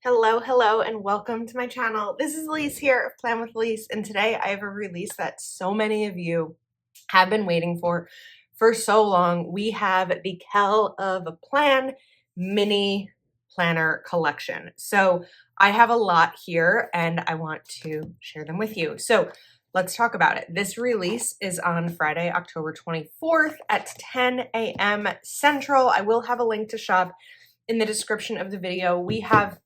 Hello, and welcome to my channel. This is Elise here of Plan with Elise, and today I have a release that so many of you have been waiting for so long. We have the Kellofaplan mini planner collection. So I have a lot here and I want to share them with you. So let's talk about it. This release is on Friday, October 24th at 10 a.m. Central. I will have a link to shop in the description of the video. We have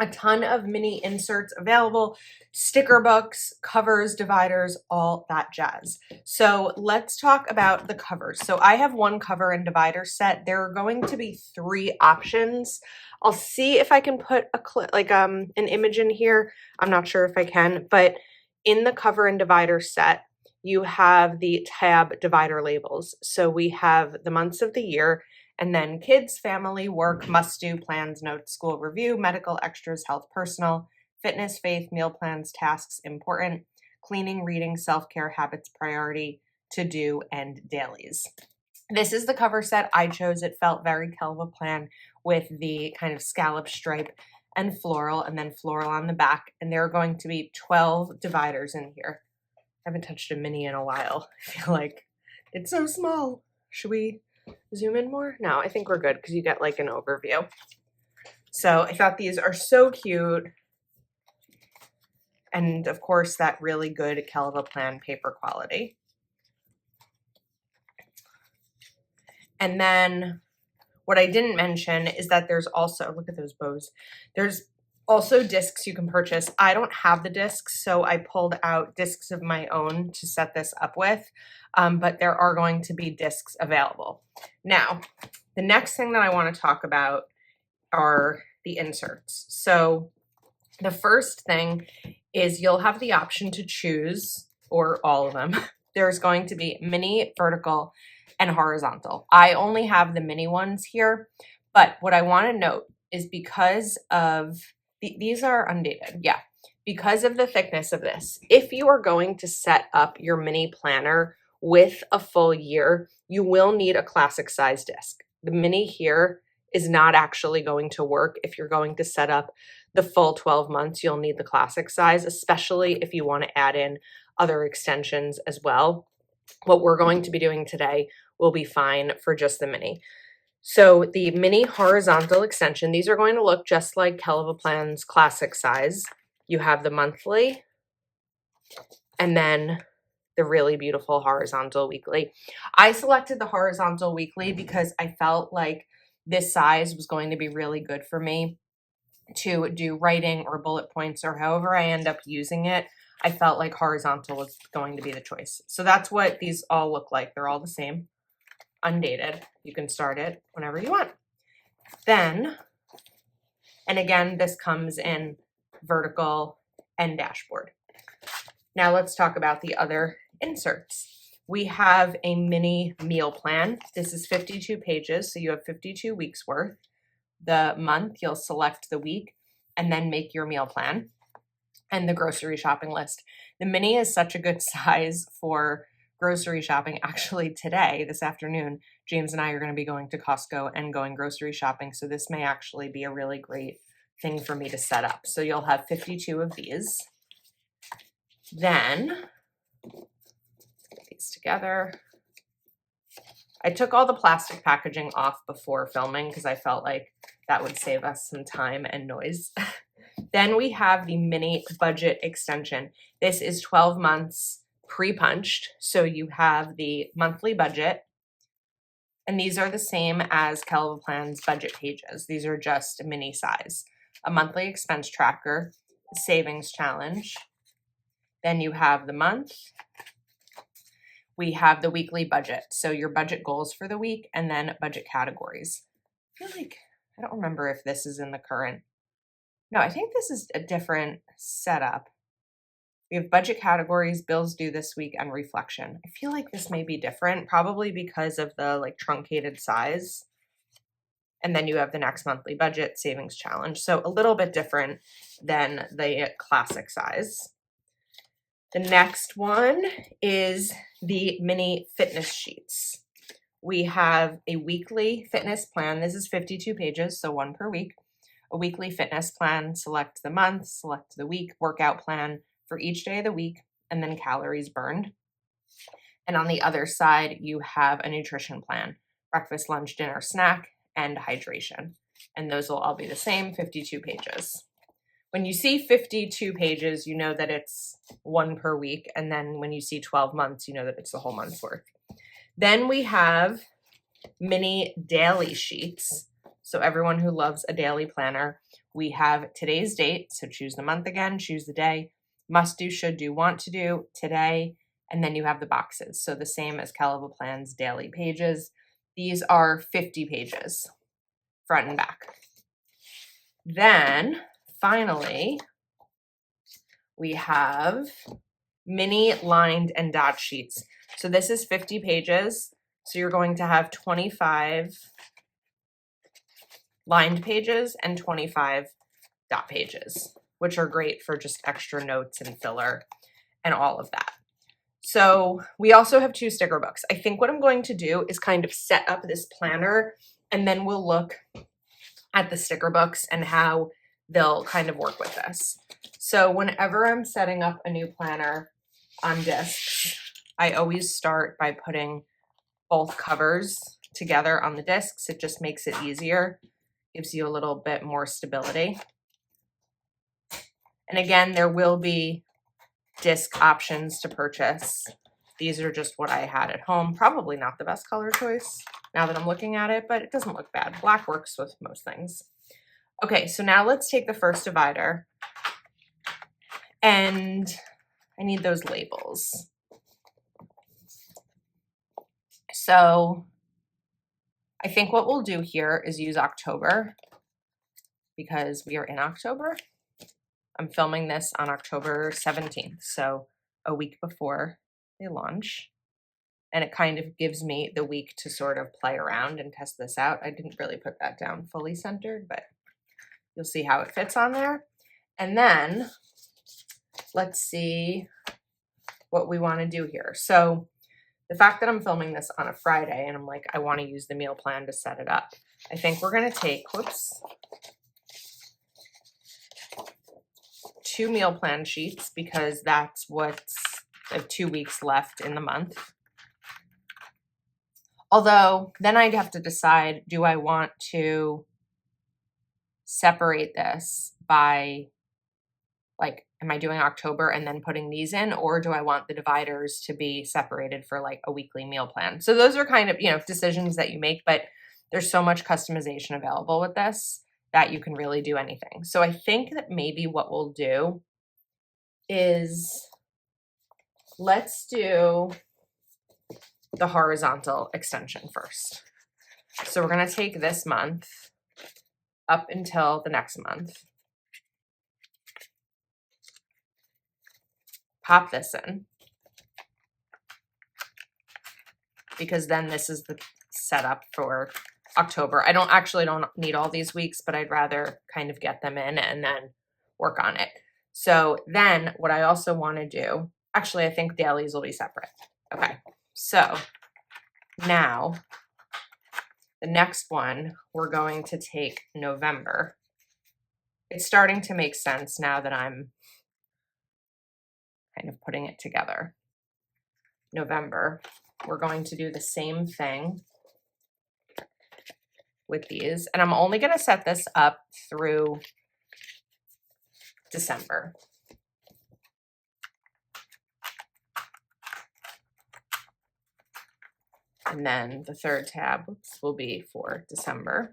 a ton of mini inserts available, sticker books, covers, dividers, all that jazz. So let's talk about the covers. So I have one cover and divider set. There are going to be 3 options. I'll see if I can put a clip, like an image in here. I'm not sure if I can, but in the cover and divider set, you have the tab divider labels. So we have the months of the year, and then kids, family, work, must do, plans, notes, school review, medical, extras, health, personal, fitness, faith, meal plans, tasks, important, cleaning, reading, self-care, habits, priority, to do, and dailies. This is the cover set I chose. It felt very Kellofaplan with the kind of scallop stripe and floral, and then floral on the back. And there are going to be 12 dividers in here. I haven't touched a mini in a while. I feel like it's so small. Should we zoom in more? No, I think we're good because you get like an overview. So I thought these are so cute. And of course, that really good Kellofaplan paper quality. And then what I didn't mention is that there's also, look at those bows. There's also discs you can purchase. I don't have the discs, so I pulled out discs of my own to set this up with, but there are going to be discs available. Now, the next thing that I want to talk about are the inserts. So the first thing is you'll have the option to choose, or all of them. There's going to be mini, vertical, and horizontal. I only have the mini ones here, but what I want to note is because of these are undated, yeah. Because of the thickness of this, if you are going to set up your mini planner with a full year, you will need a classic size disc. The mini here is not actually going to work. If you're going to set up the full 12 months, you'll need the classic size, especially if you want to add in other extensions as well. What we're going to be doing today will be fine for just the mini. So the mini horizontal extension, these are going to look just like Kellofaplan's classic size. You have the monthly and then the really beautiful horizontal weekly. I selected the horizontal weekly because I felt like this size was going to be really good for me to do writing or bullet points or however I end up using it. I felt like horizontal was going to be the choice. So that's what these all look like. They're all the same. Undated. You can start it whenever you want. Then, and again, this comes in vertical and dashboard. Now let's talk about the other inserts. We have a mini meal plan. This is 52 pages, so you have 52 weeks worth. The month, you'll select the week and then make your meal plan and the grocery shopping list. The mini is such a good size for grocery shopping. Actually, today, this afternoon, James and I are going to be going to Costco and going grocery shopping. So this may actually be a really great thing for me to set up. So you'll have 52 of these. Then, put these together. I took all the plastic packaging off before filming because I felt like that would save us some time and noise. Then we have the mini budget extension. This is 12 months pre-punched. So you have the monthly budget, and these are the same as Kellofaplan's budget pages. These are just a mini size. A monthly expense tracker, savings challenge. Then you have the month. We have the weekly budget. So your budget goals for the week and then budget categories. I feel like, I don't remember if this is in the current. No, I think this is a different setup. We have budget categories, bills due this week, and reflection. I feel like this may be different, probably because of the like truncated size. And then you have the next monthly budget, savings challenge. So a little bit different than the classic size. The next one is the mini fitness sheets. We have a weekly fitness plan. This is 52 pages, so one per week. a weekly fitness plan, select the month, select the week, workout plan for each day of the week, and then calories burned. And on the other side, you have a nutrition plan, breakfast, lunch, dinner, snack, and hydration. And those will all be the same, 52 pages. When you see 52 pages, you know that it's one per week. And then when you see 12 months, you know that it's the whole month's worth. Then we have mini daily sheets. So everyone who loves a daily planner, we have today's date. So choose the month again, choose the day, must do, should do, want to do, today, and then you have the boxes. So the same as Kellofaplan's daily pages. These are 50 pages, front and back. Then finally, we have mini lined and dot sheets. So this is 50 pages. So you're going to have 25 lined pages and 25 dot pages, which are great for just extra notes and filler and all of that. So we also have 2 sticker books. I think what I'm going to do is kind of set up this planner, and then we'll look at the sticker books and how they'll kind of work with this. So whenever I'm setting up a new planner on discs, I always start by putting both covers together on the discs. It just makes it easier, gives you a little bit more stability. And again, there will be disc options to purchase. These are just what I had at home. Probably not the best color choice now that I'm looking at it, but it doesn't look bad. Black works with most things. Okay, so now let's take the first divider, and I need those labels. So I think what we'll do here is use October because we are in October. I'm filming this on October 17th, so a week before they launch. And it kind of gives me the week to sort of play around and test this out. I didn't really put that down fully centered, but you'll see how it fits on there. And then let's see what we want to do here. So the fact that I'm filming this on a Friday and I'm like, I want to use the meal plan to set it up. I think we're going to take, 2 meal plan sheets because that's what's 2 weeks left in the month. Although then I'd have to decide, do I want to separate this by, like, am I doing October and then putting these in, or do I want the dividers to be separated for like a weekly meal plan? So those are kind of, decisions that you make, but there's so much customization available with this that you can really do anything. So I think that maybe what we'll do is let's do the horizontal extension first. So we're going to take this month up until the next month. Pop this in, because then this is the setup for October. I don't need all these weeks, but I'd rather kind of get them in and then work on it. So then what I also want to do, actually, I think dailies will be separate. Okay, so now the next one, we're going to take November. It's starting to make sense now that I'm kind of putting it together. November, we're going to do the same thing with these, and I'm only going to set this up through December. And then the third tab will be for December.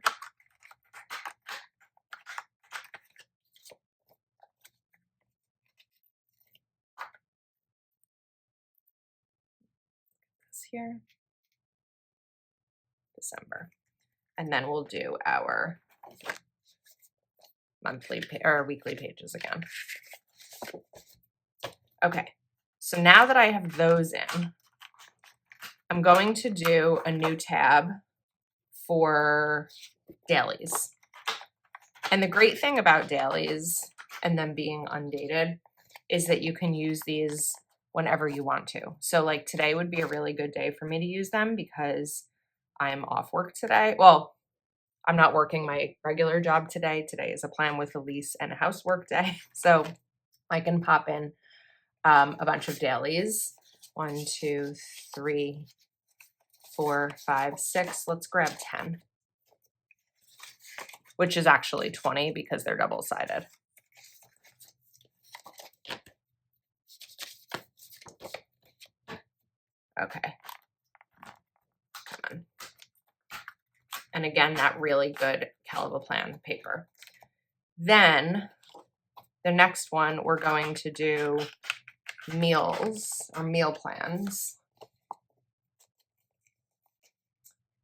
Here, December, and then we'll do our monthly or weekly pages again. Okay, so now that I have those in, I'm going to do a new tab for dailies. And the great thing about dailies and them being undated is that you can use these whenever you want to. So like today would be a really good day for me to use them because I'm off work today. Well, I'm not working my regular job today. Today is a plan with Elise and a housework day. So I can pop in a bunch of dailies. 1, 2, 3, 4, 5, 6. Let's grab 10, which is actually 20 because they're double-sided. Okay. Come on. And again, that really good Kellofaplan paper. Then the next one, we're going to do meals or meal plans.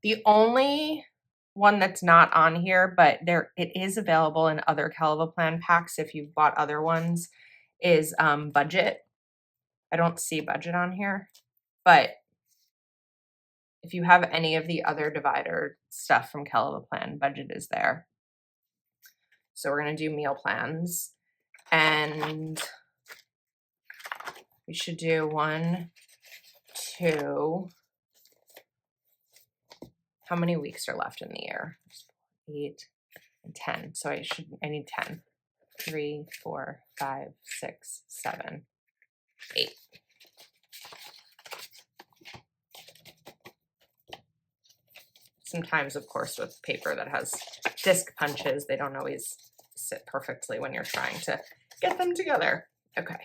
The only one that's not on here, but it is available in other Kellofaplan packs if you've bought other ones, is budget. I don't see budget on here, but if you have any of the other divider stuff from Kellofaplan, budget is there. So we're going to do meal plans, and we should do 1, 2. How many weeks are left in the year? 8 and 10. So I need 10. 3, 4, 5, 6, 7, 8. Sometimes, of course, with paper that has disc punches, they don't always sit perfectly when you're trying to get them together. Okay.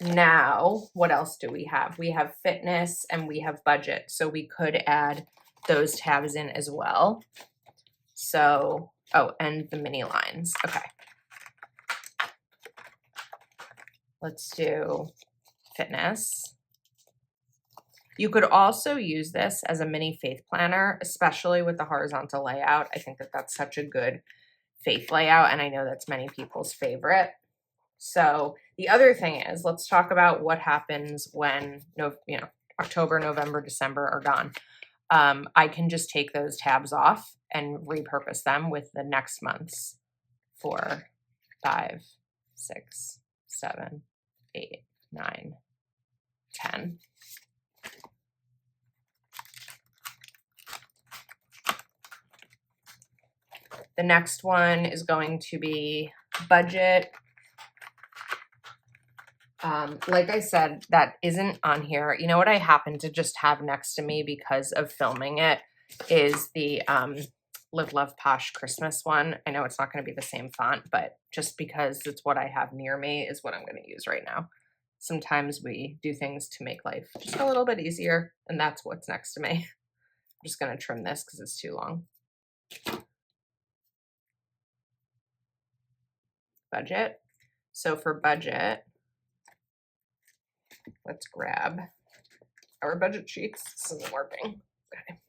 Now, what else do we have? We have fitness and we have budget. So we could add those tabs in as well. So, oh, and the mini lines. Okay. Let's do fitness. You could also use this as a mini faith planner, especially with the horizontal layout. I think that that's such a good faith layout, and I know that's many people's favorite. So the other thing is, let's talk about what happens when October, November, December are gone. I can just take those tabs off and repurpose them with the next month's 4, 5, 6, 7, 8, 9, 10. The next one is going to be budget. Like I said, that isn't on here. You know what I happen to just have next to me because of filming it is the Live Love Posh Christmas one. I know it's not going to be the same font, but just because it's what I have near me is what I'm going to use right now. Sometimes we do things to make life just a little bit easier, and that's what's next to me. I'm just going to trim this because it's too long. Budget. So for budget, let's grab our budget sheets. This isn't working. Okay.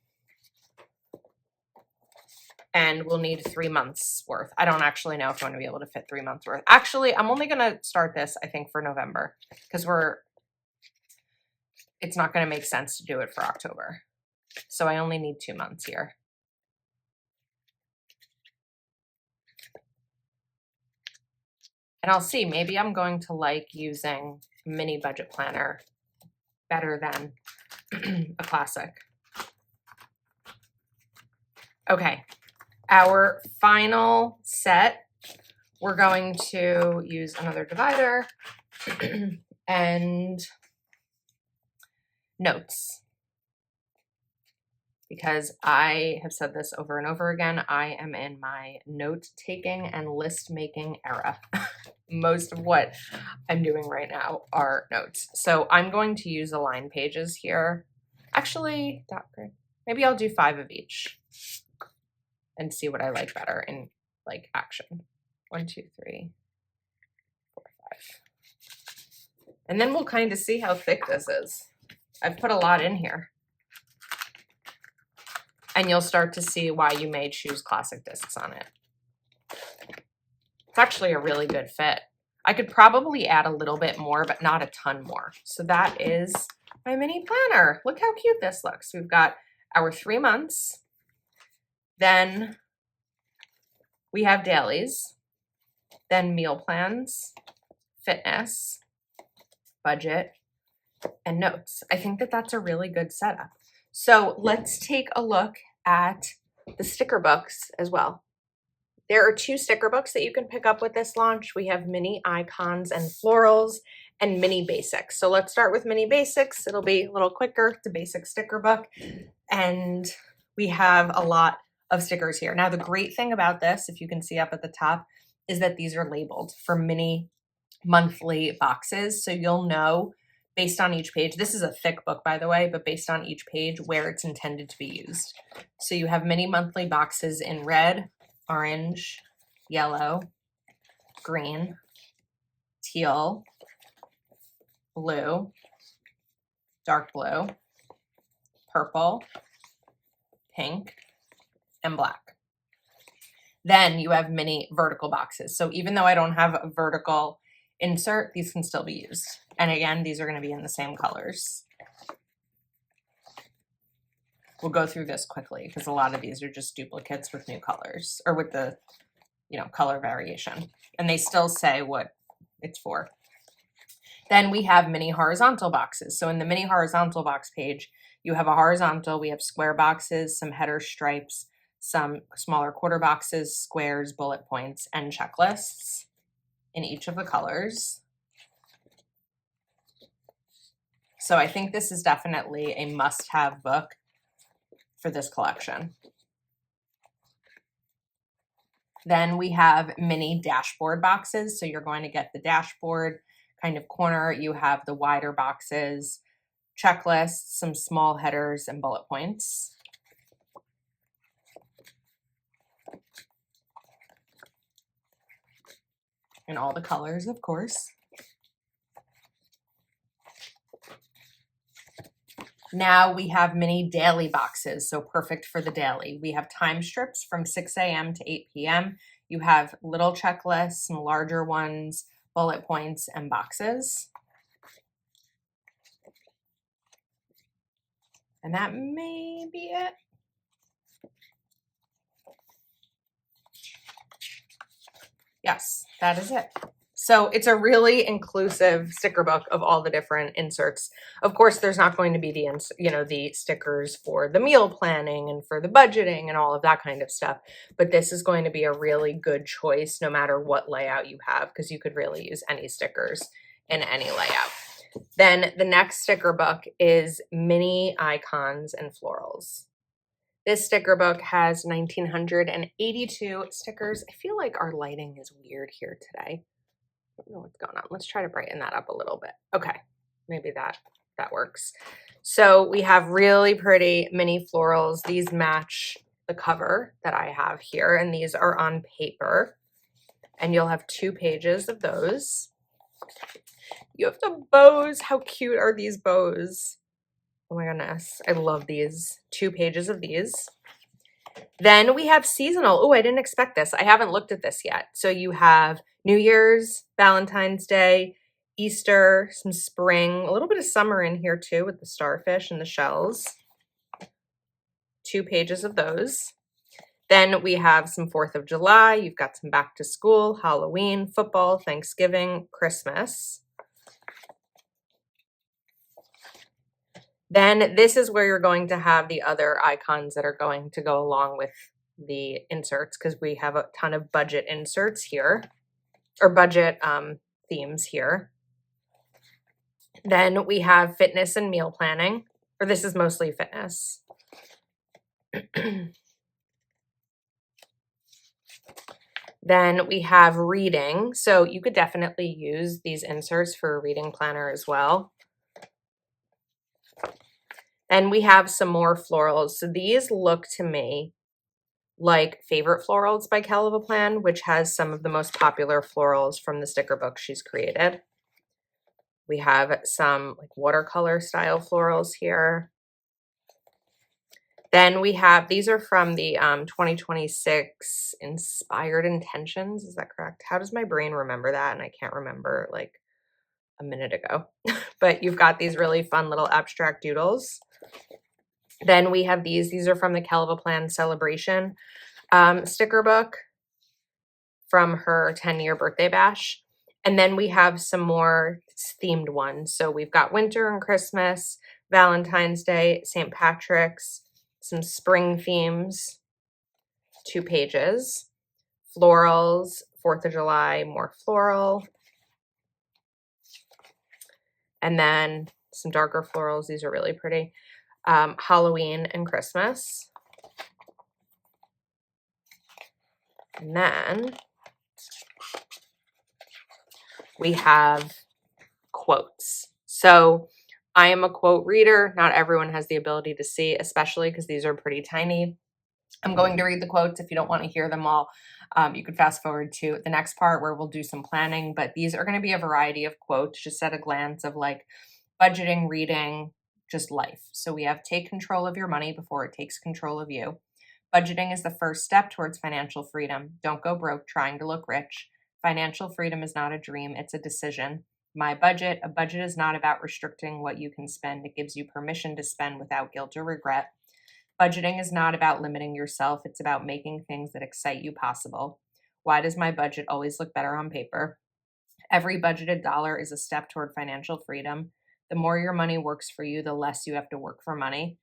And we'll need 3 months worth. I don't actually know if I'm going to be able to fit 3 months worth. Actually, I'm only going to start this, I think, for November because it's not going to make sense to do it for October. So I only need 2 months here. And I'll see, maybe I'm going to like using mini budget planner better than a classic. Okay, our final set, we're going to use another divider and notes. Because I have said this over and over again, I am in my note-taking and list-making era. Most of what I'm doing right now are notes. So I'm going to use the line pages here. Actually, maybe I'll do 5 of each and see what I like better in like action. 1, 2, 3, 4, 5. And then we'll kind of see how thick this is. I've put a lot in here. And you'll start to see why you may choose classic discs on it. It's actually a really good fit. I could probably add a little bit more, but not a ton more. So that is my mini planner. Look how cute this looks. We've got our 3 months. Then we have dailies, then meal plans, fitness, budget, and notes. I think that that's a really good setup. So let's take a look at the sticker books as well. There are 2 sticker books that you can pick up with this launch. We have mini icons and florals and mini basics. So let's start with mini basics. It'll be a little quicker. It's a basic sticker book. And we have a lot of stickers here. Now, the great thing about this, if you can see up at the top, is that these are labeled for mini monthly boxes. So you'll know based on each page. This is a thick book, by the way, but based on each page where it's intended to be used. So you have mini monthly boxes in red, orange, yellow, green, teal, blue, dark blue, purple, pink, and black. Then you have mini vertical boxes. So even though I don't have a vertical insert, these can still be used. And again, these are going to be in the same colors. We'll go through this quickly because a lot of these are just duplicates with new colors or with the, color variation. And they still say what it's for. Then we have mini horizontal boxes. So in the mini horizontal box page, you have a horizontal, we have square boxes, some header stripes, some smaller quarter boxes, squares, bullet points, and checklists in each of the colors. So I think this is definitely a must-have book for this collection. Then we have mini dashboard boxes. So you're going to get the dashboard kind of corner. You have the wider boxes, checklists, some small headers, and bullet points. In all the colors, of course. Now we have mini daily boxes, so perfect for the daily. We have time strips from 6 a.m. to 8 p.m. You have little checklists, some larger ones, bullet points, and boxes. And that may be it. Yes, that is it. So it's a really inclusive sticker book of all the different inserts. Of course, there's not going to be the stickers for the meal planning and for the budgeting and all of that kind of stuff. But this is going to be a really good choice no matter what layout you have, because you could really use any stickers in any layout. Then the next sticker book is mini icons and florals. This sticker book has 1,982 stickers. I feel like our lighting is weird here today. I don't know what's going on. Let's try to brighten that up a little bit. Okay, maybe that works. So we have really pretty mini florals. These match the cover that I have here, and these are on paper. And you'll have 2 pages of those. You have the bows. How cute are these bows? Oh my goodness, I love these. 2 pages of these. Then we have seasonal. Oh, I didn't expect this. I haven't looked at this yet. So you have New Year's, Valentine's Day, Easter, some spring, a little bit of summer in here too with the starfish and the shells. 2 pages of those. Then we have some 4th of July. You've got some back to school, Halloween, football, Thanksgiving, Christmas. Then this is where you're going to have the other icons that are going to go along with the inserts, because we have a ton of budget inserts here, or budget themes here. Then we have fitness and meal planning, or this is mostly fitness. Then we have reading. So you could definitely use these inserts for a reading planner as well. And we have some more florals. So these look to me like Favorite Florals by Kellofaplan, which has some of the most popular florals from the sticker book she's created. We have some like watercolor style florals here. Then we have, these are from the 2026 Inspired Intentions. Is that correct? How does my brain remember that? And I can't remember like a minute ago. But you've got these really fun little abstract doodles. Then we have these are from the Kellofaplan Celebration sticker book from her 10-year birthday bash. And then we have some more themed ones. So we've got winter and Christmas, Valentine's Day, St. Patrick's, some spring themes, 2 pages, florals, 4th of July, more floral, and then some darker florals. These are really pretty. Halloween and Christmas. And then we have quotes. So I am a quote reader. Not everyone has the ability to see, especially because these are pretty tiny. I'm going to read the quotes. If you don't want to hear them all, you could fast forward to the next part where we'll do some planning, but these are going to be a variety of quotes just at a glance of like budgeting, reading, just life. So we have take control of your money before it takes control of you. Budgeting is the first step towards financial freedom. Don't go broke trying to look rich. Financial freedom is not a dream, it's a decision. My budget. A budget is not about restricting what you can spend. It gives you permission to spend without guilt or regret. Budgeting is not about limiting yourself. It's about making things that excite you possible. Why does my budget always look better on paper? Every budgeted dollar is a step toward financial freedom. The more your money works for you, the less you have to work for money.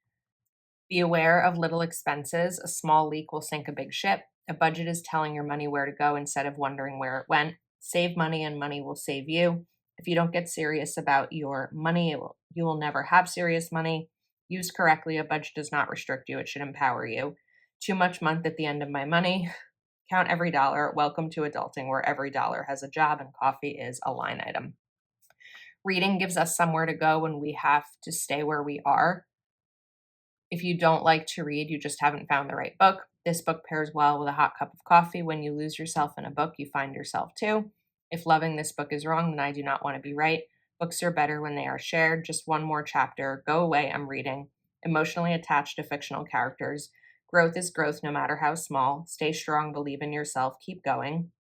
Be aware of little expenses. A small leak will sink a big ship. A budget is telling your money where to go instead of wondering where it went. Save money and money will save you. If you don't get serious about your money, you will never have serious money. Used correctly, a budget does not restrict you. It should empower you. Too much month at the end of my money. Count every dollar. Welcome to adulting, where every dollar has a job and coffee is a line item. Reading gives us somewhere to go when we have to stay where we are. If you don't like to read, you just haven't found the right book. This book pairs well with a hot cup of coffee. When you lose yourself in a book, you find yourself too. If loving this book is wrong, then I do not want to be right. Books are better when they are shared. Just one more chapter. Go away, I'm reading. Emotionally attached to fictional characters. Growth is growth no matter how small. Stay strong, believe in yourself, keep going.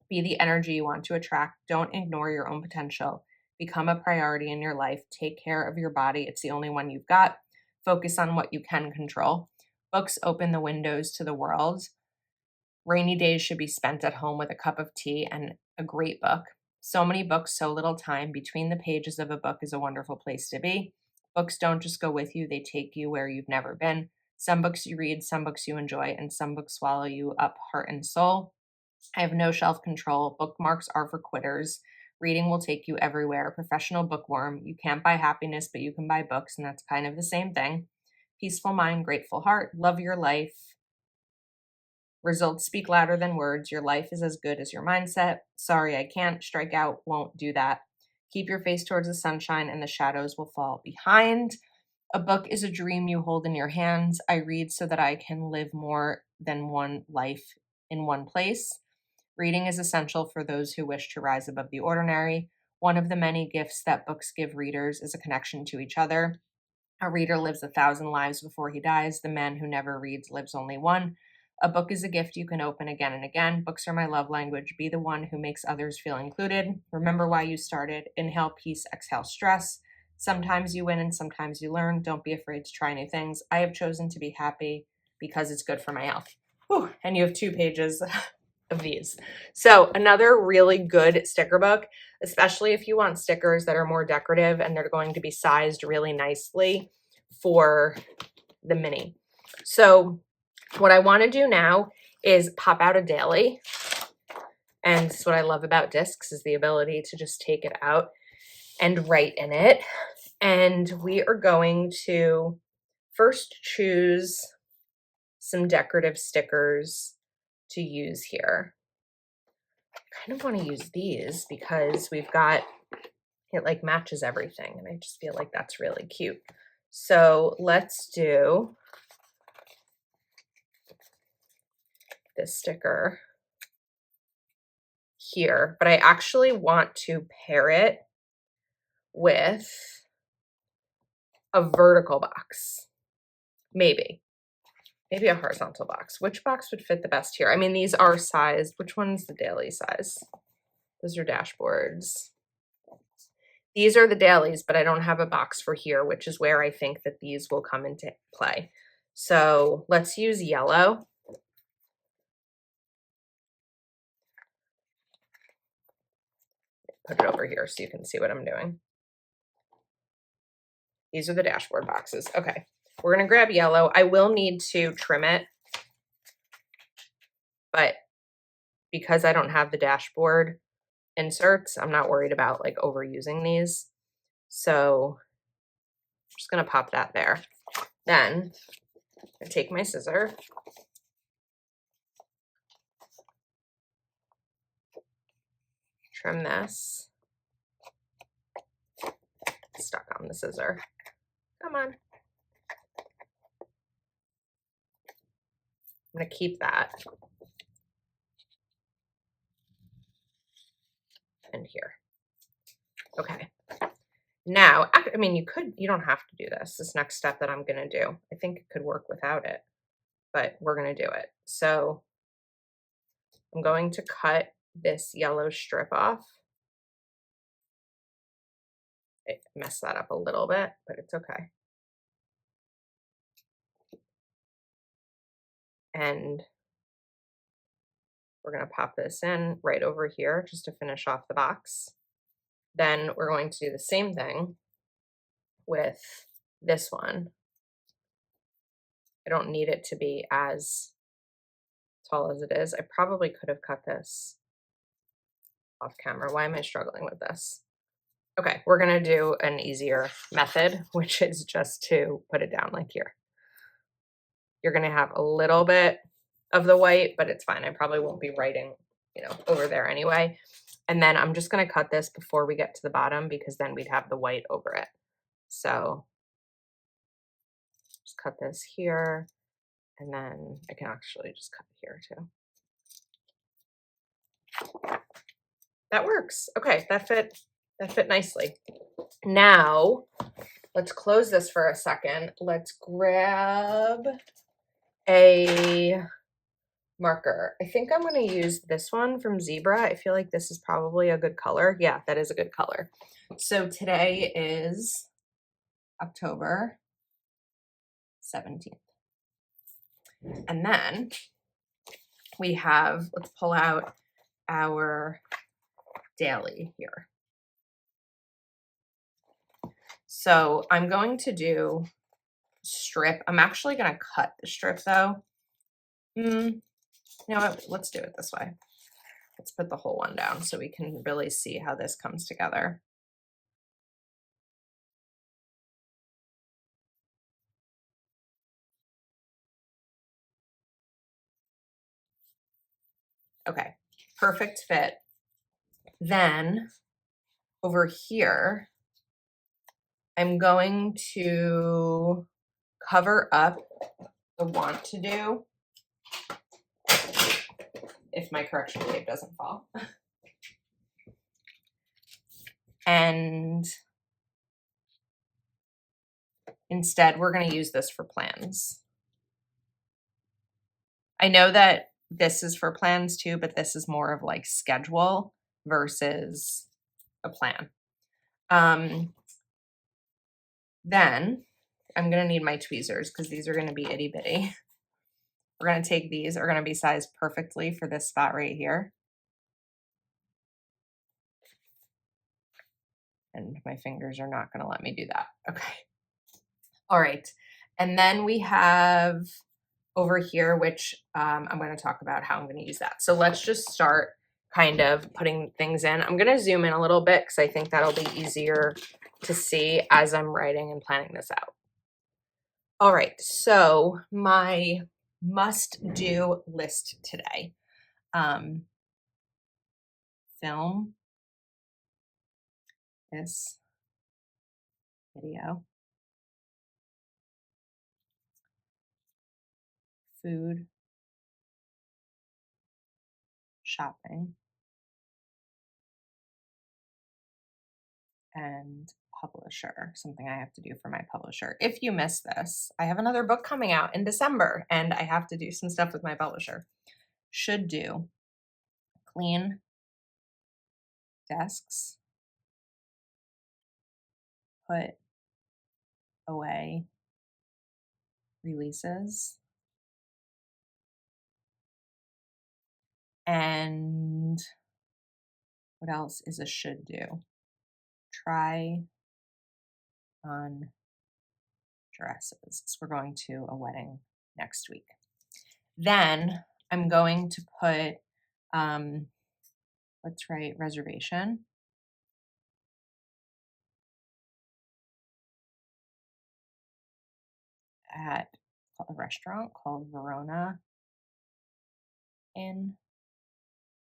Be the energy you want to attract. Don't ignore your own potential. Become a priority in your life. Take care of your body. It's the only one you've got. Focus on what you can control. Books open the windows to the world. Rainy days should be spent at home with a cup of tea and a great book. So many books, so little time. Between the pages of a book is a wonderful place to be. Books don't just go with you, they take you where you've never been. Some books you read, some books you enjoy, and some books swallow you up heart and soul. I have no shelf control. Bookmarks are for quitters. Reading will take you everywhere. Professional bookworm. You can't buy happiness, but you can buy books, and that's kind of the same thing. Peaceful mind, grateful heart. Love your life. Results speak louder than words. Your life is as good as your mindset. Sorry, I can't. Strike out. Won't do that. Keep your face towards the sunshine, and the shadows will fall behind. A book is a dream you hold in your hands. I read so that I can live more than one life in one place. Reading is essential for those who wish to rise above the ordinary. One of the many gifts that books give readers is a connection to each other. A reader lives 1,000 lives before he dies. The man who never reads lives only one. A book is a gift you can open again and again. Books are my love language. Be the one who makes others feel included. Remember why you started. Inhale peace, exhale stress. Sometimes you win and sometimes you learn. Don't be afraid to try new things. I have chosen to be happy because it's good for my health. Whew. And you have 2 pages of these. So another really good sticker book, especially if you want stickers that are more decorative and they're going to be sized really nicely for the mini. So what I want to do now is pop out a daily. And this is what I love about discs, is the ability to just take it out and write in it. And we are going to first choose some decorative stickers to use here. I kind of want to use these because we've got, it like matches everything. And I just feel like that's really cute. So let's do this sticker here, but I actually want to pair it with a vertical box. Maybe a horizontal box. Which box would fit the best here? I mean, these are sized. Which one's the daily size? Those are dashboards. These are the dailies, but I don't have a box for here, which is where I think that these will come into play. So let's use yellow. put it over here so you can see what I'm doing. These are the dashboard boxes. Okay, we're gonna grab yellow. I will need to trim it, but because I don't have the dashboard inserts, I'm not worried about like overusing these. So I'm just gonna pop that there. Then I take my scissor, trim this, stuck on the scissor. Come on. I'm gonna keep that in here. Okay. Now, I mean, you don't have to do this next step that I'm gonna do. I think it could work without it, but we're gonna do it. So I'm going to cut this yellow strip off. It messed that up a little bit, but it's okay. And we're gonna pop this in right over here just to finish off the box. Then we're going to do the same thing with this one. I don't need it to be as tall as it is. I probably could have cut this off camera. Why am I struggling with this? Okay, we're gonna do an easier method, which is just to put it down like here. You're gonna have a little bit of the white, but it's fine. I probably won't be writing, over there anyway. And then I'm just gonna cut this before we get to the bottom because then we'd have the white over it. So just cut this here, and then I can actually just cut here too. That works. Okay, that fit nicely. Now, let's close this for a second. Let's grab a marker. I think I'm going to use this one from Zebra. I feel like this is probably a good color. Yeah, that is a good color. So today is October 17th. And then we have, let's pull out our daily here. So I'm going to do strip. I'm actually going to cut the strip though. You know what? Let's do it this way. Let's put the whole one down so we can really see how this comes together. Okay, perfect fit. Then over here, I'm going to cover up the want to do if my correction tape doesn't fall. And instead, we're going to use this for plans. I know that this is for plans too, but this is more of like schedule versus a plan. Then I'm going to need my tweezers because these are going to be itty bitty. We're going to take these, are going to be sized perfectly for this spot right here. And my fingers are not going to let me do that. Okay. All right. And then we have over here, which I'm going to talk about how I'm going to use that. So let's just start kind of putting things in. I'm going to zoom in a little bit because I think that'll be easier to see as I'm writing and planning this out. All right. So my must-do list today. Film this video, food, shopping, and publisher, something I have to do for my publisher. If you missed this, I have another book coming out in December and I have to do some stuff with my publisher. Should do clean desks, put away releases, and What else is a should do? Try on dresses, because we're going to a wedding next week. Then I'm going to put, let's write reservation. At a restaurant called Verona Inn,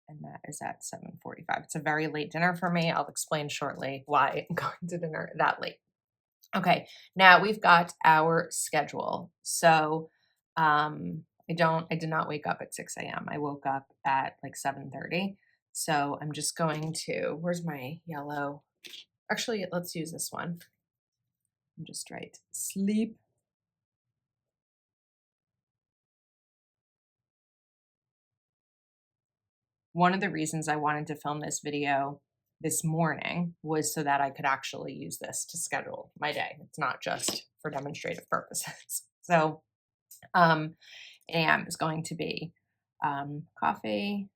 and that is at 7:45. It's a very late dinner for me. I'll explain shortly why I'm going to dinner that late. Okay, now we've got our schedule. So I did not wake up at 6 a.m. I woke up at like 7:30. So I'm just going to, where's my yellow? Actually, let's use this one. I'm just write sleep. One of the reasons I wanted to film this video this morning was so that I could actually use this to schedule my day. It's not just for demonstrative purposes. So AM is going to be coffee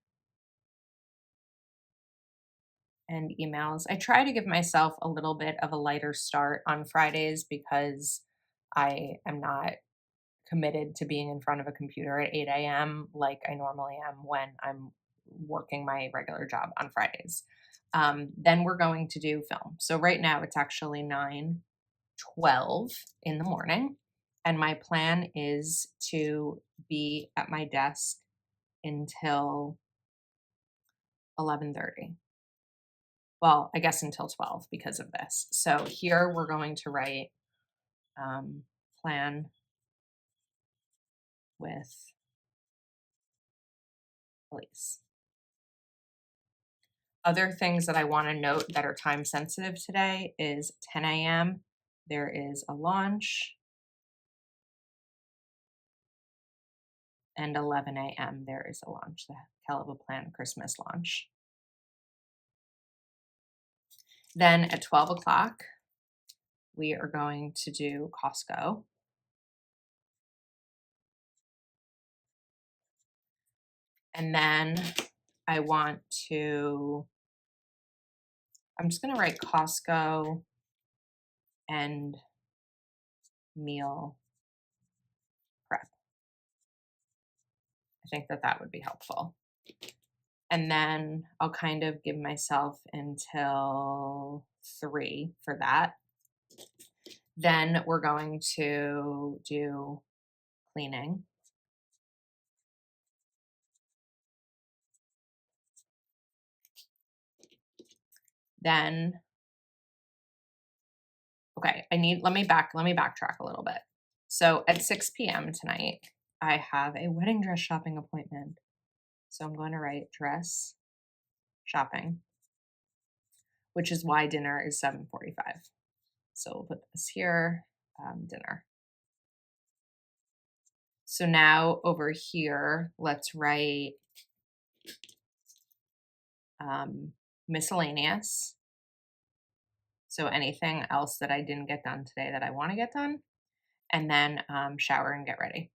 and emails. I try to give myself a little bit of a lighter start on Fridays because I am not committed to being in front of a computer at 8 a.m. like I normally am when I'm working my regular job on Fridays. Then we're going to do film. So right now it's actually 9:12 in the morning. And my plan is to be at my desk until 11:30. Well, I guess until 12 because of this. So here we're going to write plan with police. Other things that I want to note that are time sensitive today is 10 a.m. There is a launch, and 11 a.m. there is a launch, the Kellofaplan Christmas launch. Then at 12 o'clock, we are going to do Costco. And then I'm just going to write Costco and meal prep. I think that would be helpful. And then I'll kind of give myself until 3 for that. Then we're going to do cleaning. Then, okay, let me backtrack a little bit. So at 6 p.m. tonight, I have a wedding dress shopping appointment. So I'm going to write dress shopping, which is why dinner is 7:45. So we'll put this here, dinner. So now over here, let's write miscellaneous. So anything else that I didn't get done today that I want to get done. And then shower and get ready.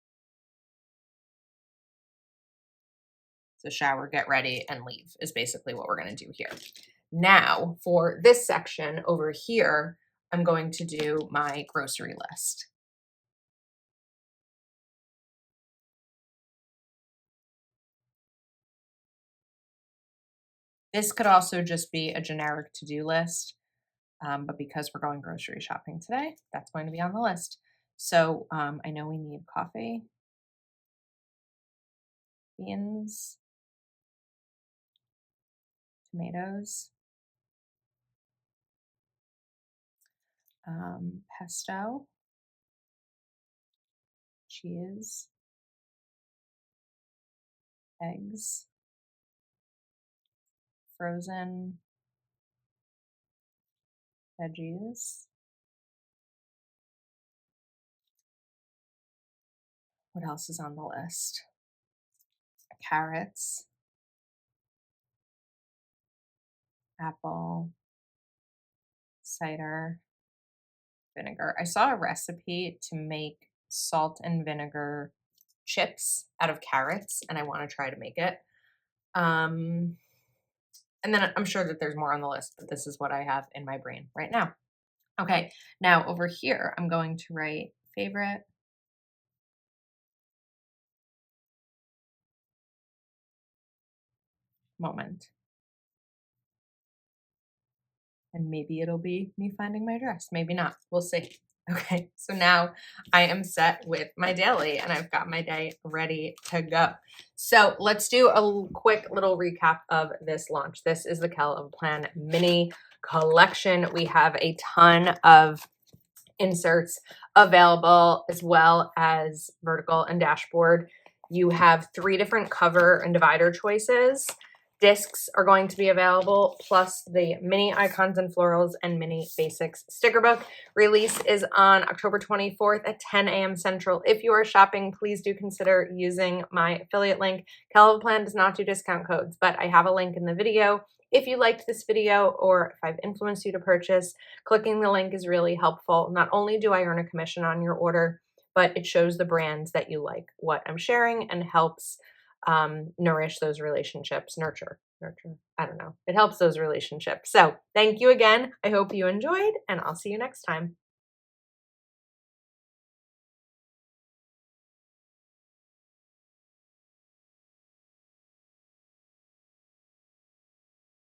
So shower, get ready, and leave is basically what we're going to do here. Now for this section over here, I'm going to do my grocery list. This could also just be a generic to-do list, but because we're going grocery shopping today, that's going to be on the list. So I know we need coffee, beans, tomatoes, pesto, cheese, eggs, frozen veggies. What else is on the list? Carrots, apple, cider, vinegar. I saw a recipe to make salt and vinegar chips out of carrots, and I want to try to make it. And And then I'm sure that there's more on the list, but this is what I have in my brain right now. Okay, now over here, I'm going to write favorite moment. And maybe it'll be me finding my dress. Maybe not. We'll see. Okay, so now I am set with my daily and I've got my day ready to go. So let's do a quick little recap of this launch. This is the Kellofaplan mini collection. We have a ton of inserts available as well as vertical and dashboard. You have 3 different cover and divider choices. Discs are going to be available, plus the mini icons and florals and mini basics sticker book. Release is on October 24th at 10 a.m. Central. If you are shopping, please do consider using my affiliate link. Kellofaplan does not do discount codes, but I have a link in the video. If you liked this video or if I've influenced you to purchase, clicking the link is really helpful. Not only do I earn a commission on your order, but it shows the brands that you like what I'm sharing and helps nourish those relationships, nurture, I don't know. It helps those relationships. So thank you again. I hope you enjoyed and I'll see you next time.